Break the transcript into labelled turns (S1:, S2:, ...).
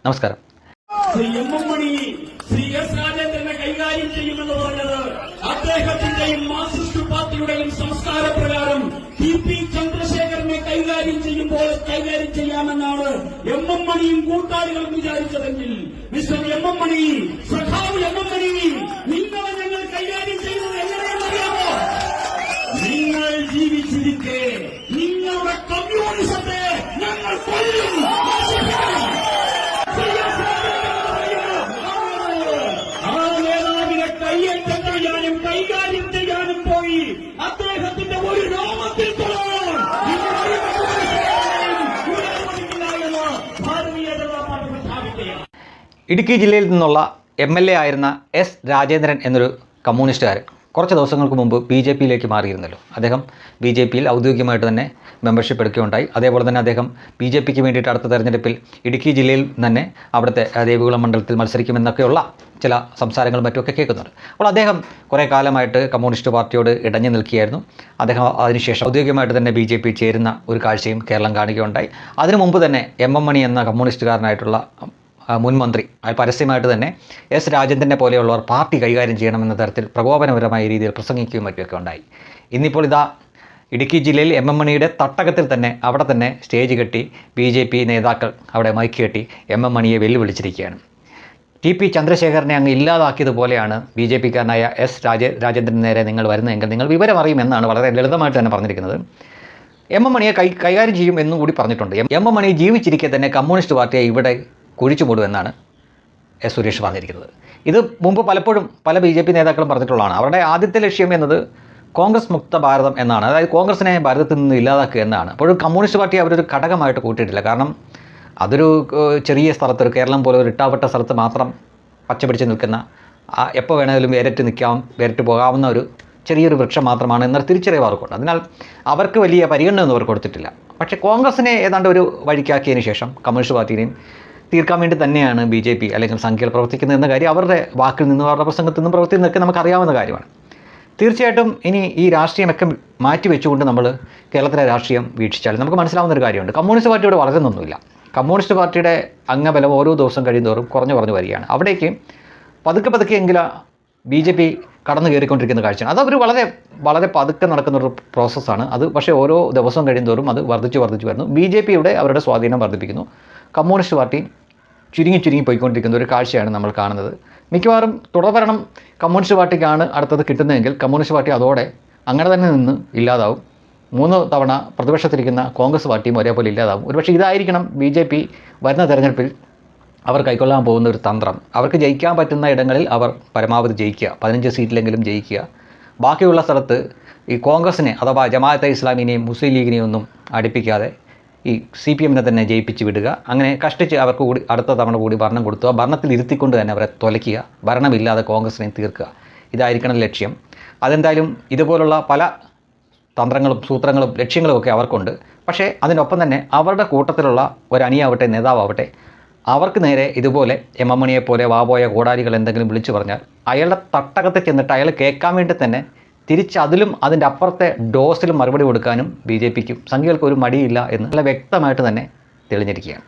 S1: നമസ്കാരം.
S2: Shri M M മണി Shri S രാജേന്ദ്രനെ കൈകാര്യം ചെയ്യുമെന്ന് പറഞ്ഞത് അദ്ദേഹത്തിന്റെയും മാർക്സിസ്റ്റ് പാർട്ടിയുടെയും സംസ്കാര പ്രകാരം ടി പി ചന്ദ്രശേഖരനെ കൈകാര്യം ചെയ്യുമ്പോൾ കൈകാര്യം ചെയ്യാമെന്നാണ് എം എം മണിയും കൂട്ടാളികളും വിചാരിച്ചതെങ്കിൽ മിസ്റ്റർ എം എം മണി, സഖാവ് എം എം മണി, നിങ്ങളെ ഞങ്ങൾ കൈകാര്യം ചെയ്യുന്നത് എങ്ങനെയാണെന്നറിയാമോ? നിങ്ങൾ ജീവിച്ചിരിക്കെ നിങ്ങളുടെ കമ്മ്യൂണിസത്തെ ഞങ്ങൾ കൊല്ലും. കൈകാര്യം ചെയ്യാനും പോയി അദ്ദേഹത്തിന്റെ ഒരു രോമത്തിൽ തൊടാൻ ഭാരതീയ ജനതാ പാർട്ടി പ്രഖ്യാപിക്കുകയാണ്.
S1: ഇടുക്കി ജില്ലയിൽ നിന്നുള്ള MLA ആയിരുന്ന എസ് രാജേന്ദ്രൻ എന്നൊരു കമ്മ്യൂണിസ്റ്റുകാരൻ കുറച്ച് ദിവസങ്ങൾക്ക് മുമ്പ് BJPയിലേക്ക് മാറിയിരുന്നല്ലോ. അദ്ദേഹം BJPയിൽ ഔദ്യോഗികമായിട്ട് തന്നെ മെമ്പർഷിപ്പ് എടുക്കുകയുണ്ടായി. അതേപോലെ തന്നെ അദ്ദേഹം BJPക്ക് വേണ്ടിയിട്ട് അടുത്ത തെരഞ്ഞെടുപ്പിൽ ഇടുക്കി ജില്ലയിൽ തന്നെ അവിടുത്തെ ദേവികുളം മണ്ഡലത്തിൽ മത്സരിക്കുമെന്നൊക്കെയുള്ള ചില സംസാരങ്ങളും മറ്റുമൊക്കെ കേൾക്കുന്നുണ്ട്. അപ്പോൾ അദ്ദേഹം കുറേ കാലമായിട്ട് കമ്മ്യൂണിസ്റ്റ് പാർട്ടിയോട് ഇടഞ്ഞു നിൽക്കുകയായിരുന്നു. അദ്ദേഹം അതിനുശേഷം ഔദ്യോഗികമായിട്ട് തന്നെ BJP ചേരുന്ന ഒരു കാഴ്ചയും കേരളം കാണുകയുണ്ടായി. അതിനു മുമ്പ് തന്നെ MM മണി എന്ന കമ്മ്യൂണിസ്റ്റുകാരനായിട്ടുള്ള മുൻ മന്ത്രി പരസ്യമായിട്ട് തന്നെ എസ് രാജേന്ദ്രനെ പോലെയുള്ളവർ പാർട്ടി കൈകാര്യം ചെയ്യണമെന്ന തരത്തിൽ പ്രകോപനപരമായ രീതിയിൽ പ്രസംഗിക്കുകയും മറ്റുമൊക്കെ ഉണ്ടായി. ഇന്നിപ്പോൾ ഇതാ ഇടുക്കി ജില്ലയിൽ MM മണിയുടെ തട്ടകത്തിൽ തന്നെ അവിടെ തന്നെ സ്റ്റേജ് കെട്ടി BJP നേതാക്കൾ അവിടെ മൈക്ക് കെട്ടി MM മണിയെ വെല്ലുവിളിച്ചിരിക്കുകയാണ്. TP ചന്ദ്രശേഖരനെ അങ്ങ് ഇല്ലാതാക്കിയതുപോലെയാണ് BJPക്കാരനായ എസ് രാജേന്ദ്രന് നേരെ നിങ്ങൾ വരുന്നതെങ്കിൽ നിങ്ങൾ വിവരം അറിയുമെന്നാണ് വളരെ ലളിതമായിട്ട് തന്നെ പറഞ്ഞിരിക്കുന്നത്. MM മണിയെ കൈകാര്യം ചെയ്യും എന്നും കൂടി പറഞ്ഞിട്ടുണ്ട്. MM മണി ജീവിച്ചിരിക്കെ തന്നെ കമ്മ്യൂണിസ്റ്റ് പാർട്ടിയെ ഇവിടെ കുഴിച്ചു മൂടുമെന്നാണ് S സുരേഷ് പറഞ്ഞിരിക്കുന്നത്. ഇത് മുമ്പ് പലപ്പോഴും പല BJP നേതാക്കളും പറഞ്ഞിട്ടുള്ളതാണ്. അവരുടെ ആദ്യത്തെ ലക്ഷ്യം എന്നത് കോൺഗ്രസ് മുക്ത ഭാരതം എന്നാണ്. അതായത് കോൺഗ്രസിനെ ഭാരതത്തിൽ നിന്ന് ഇല്ലാതാക്കുക എന്നാണ്. അപ്പോഴും കമ്മ്യൂണിസ്റ്റ് പാർട്ടി അവരൊരു ഘടകമായിട്ട് കൂട്ടിയിട്ടില്ല. കാരണം അതൊരു ചെറിയ സ്ഥലത്ത്, ഒരു കേരളം പോലെ ഒരു ഇട്ടാവട്ട സ്ഥലത്ത് മാത്രം പച്ചപിടിച്ച് നിൽക്കുന്ന, എപ്പോൾ വേണമെങ്കിലും വേറിട്ട് പോകാവുന്ന ഒരു ചെറിയൊരു വൃക്ഷം മാത്രമാണ് എന്നൊരു തിരിച്ചറിവ് അവർക്കുണ്ട്. അതിനാൽ അവർക്ക് വലിയ പരിഗണനയൊന്നും അവർ കൊടുത്തിട്ടില്ല. പക്ഷേ കോൺഗ്രസിനെ ഏതാണ്ട് ഒരു വഴിക്കാക്കിയതിന് ശേഷം കമ്മ്യൂണിസ്റ്റ് പാർട്ടിയെയും തീർക്കാൻ വേണ്ടി തന്നെയാണ് BJP അല്ലെങ്കിൽ സംഖ്യകൾ പ്രവർത്തിക്കുന്നത് എന്ന കാര്യം അവരുടെ വാക്കിൽ നിന്നും അവരുടെ പ്രസംഗത്തിൽ നിന്നും പ്രവർത്തി നിന്നൊക്കെ നമുക്കറിയാവുന്ന കാര്യമാണ്. തീർച്ചയായിട്ടും ഇനി ഈ രാഷ്ട്രീയമൊക്കെ മാറ്റിവെച്ചുകൊണ്ട് നമ്മൾ കേരളത്തിലെ രാഷ്ട്രീയം വീക്ഷിച്ചാൽ നമുക്ക് മനസ്സിലാവുന്ന ഒരു കാര്യമുണ്ട്. കമ്മ്യൂണിസ്റ്റ് പാർട്ടിയോട് വളരുന്നൊന്നുമില്ല. കമ്മ്യൂണിസ്റ്റ് പാർട്ടിയുടെ അംഗബലം ഓരോ ദിവസം കഴിയുന്തോറും കുറഞ്ഞു വരികയാണ്. അവിടേക്ക് പതുക്കെ എങ്കിലും BJP കടന്നു കയറിക്കൊണ്ടിരിക്കുന്ന കാഴ്ചയാണ്. അതവർ വളരെ പതുക്കെ നടക്കുന്നൊരു പ്രോസസ്സാണ് അത്. പക്ഷേ ഓരോ ദിവസവും കഴിയുന്തോറും അത് വർദ്ധിച്ചു വരുന്നു. BJPയുടെ അവരുടെ സ്വാധീനം വർദ്ധിപ്പിക്കുന്നു. കമ്മ്യൂണിസ്റ്റ് പാർട്ടി ചുരുങ്ങി പോയിക്കൊണ്ടിരിക്കുന്ന ഒരു കാഴ്ചയാണ് നമ്മൾ കാണുന്നത്. മിക്കവാറും തുടർഭരണം കമ്മ്യൂണിസ്റ്റ് പാർട്ടിക്കാണ് അടുത്തത് കിട്ടുന്നതെങ്കിൽ കമ്മ്യൂണിസ്റ്റ് പാർട്ടി അതോടെ അങ്ങനെ തന്നെ നിന്ന് ഇല്ലാതാവും. 3 തവണ പ്രതിപക്ഷത്തിരിക്കുന്ന കോൺഗ്രസ് പാർട്ടിയും ഒരേപോലെ ഇല്ലാതാവും. ഒരുപക്ഷെ ഇതായിരിക്കണം BJP വരുന്ന തെരഞ്ഞെടുപ്പിൽ അവർ കൈക്കൊള്ളാൻ പോകുന്ന ഒരു തന്ത്രം. അവർക്ക് ജയിക്കാൻ പറ്റുന്ന ഇടങ്ങളിൽ അവർ പരമാവധി ജയിക്കുക, 15 സീറ്റിലെങ്കിലും ജയിക്കുക. ബാക്കിയുള്ള സ്ഥലത്ത് ഈ കോൺഗ്രസിനെ അഥവാ ജമാഅത്തെ ഇസ്ലാമിനെയും മുസ്ലിം ലീഗിനെയും ഒന്നും അടുപ്പിക്കാതെ ഈ CPMനെ തന്നെ ജയിപ്പിച്ച് വിടുക. അങ്ങനെ കഷ്ടിച്ച് അവർക്ക് കൂടി അടുത്ത തവണ കൂടി ഭരണം കൊടുത്തുക, ഭരണത്തിൽ ഇരുത്തിക്കൊണ്ട് തന്നെ അവരെ തൊലയ്ക്കുക, ഭരണമില്ലാതെ കോൺഗ്രസിനെ തീർക്കുക. ഇതായിരിക്കണം ലക്ഷ്യം. അതെന്തായാലും ഇതുപോലുള്ള പല തന്ത്രങ്ങളും സൂത്രങ്ങളും ലക്ഷ്യങ്ങളും ഒക്കെ അവർക്കുണ്ട്. പക്ഷേ അതിനൊപ്പം തന്നെ അവരുടെ കൂട്ടത്തിലുള്ള ഒരു അണിയാവട്ടെ, നേതാവട്ടെ, അവർക്ക് നേരെ ഇതുപോലെ MM മണിയെപ്പോലെ വാപോയ കോടാലികൾ എന്തെങ്കിലും വിളിച്ചു പറഞ്ഞാൽ അയാളുടെ തട്ടകത്തിൽ ചെന്നിട്ട് അയാൾ കേൾക്കാൻ വേണ്ടി തന്നെ തിരിച്ച് അതിലും അതിൻ്റെ അപ്പുറത്തെ ഡോസിലും മറുപടി കൊടുക്കാനും BJPക്കും സംഖ്യകൾക്ക് ഒരു മടിയില്ല എന്ന് വ്യക്തമായിട്ട് തന്നെ തെളിഞ്ഞിരിക്കുകയാണ്.